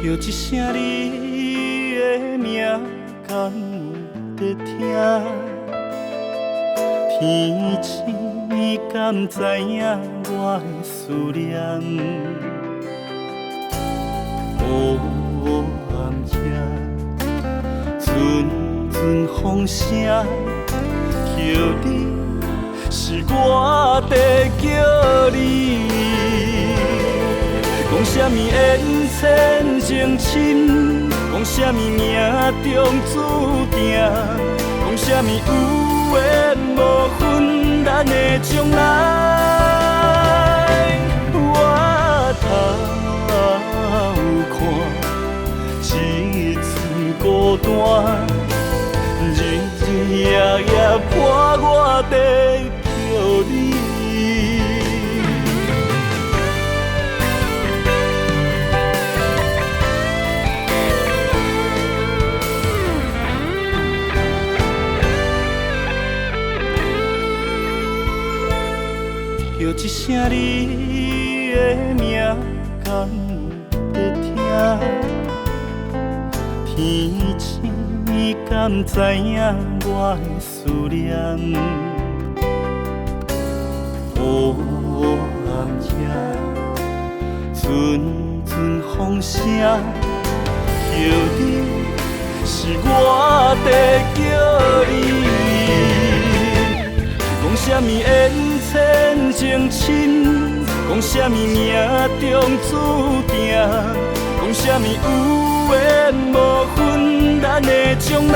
叫一声你的名，敢有在听？天星敢知影我的思念？黑暗夜，阵阵风声，叫你是我在叫你。讲什么缘浅情深，讲什么命中注定，讲什么有缘无分咱的将来。我头有看一寸孤单，日日夜夜伴我在叫你。叫一声你的名，敢有在听？天星敢知影我的思念？黑暗夜，阵阵风声，叫你是我在叫你。讲什么缘浅情深，讲什么命中注定，讲什么有缘无分咱的将来。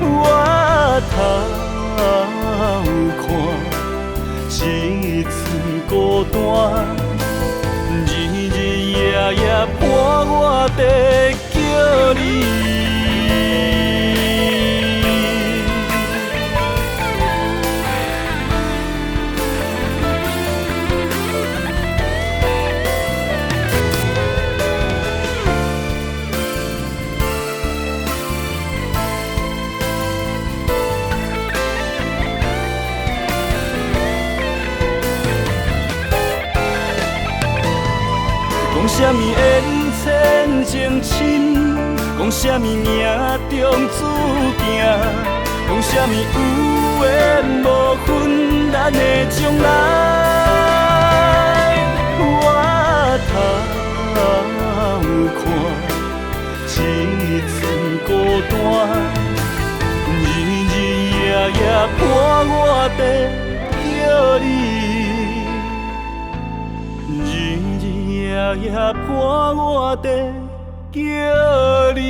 我头看一寸孤单，日日夜夜伴我在叫你。讲什么缘浅情深，讲什么命中注定，讲什么有缘无分咱的将来。我头看一寸孤单，日日夜夜伴我在叫你。夜夜伴我在叫你。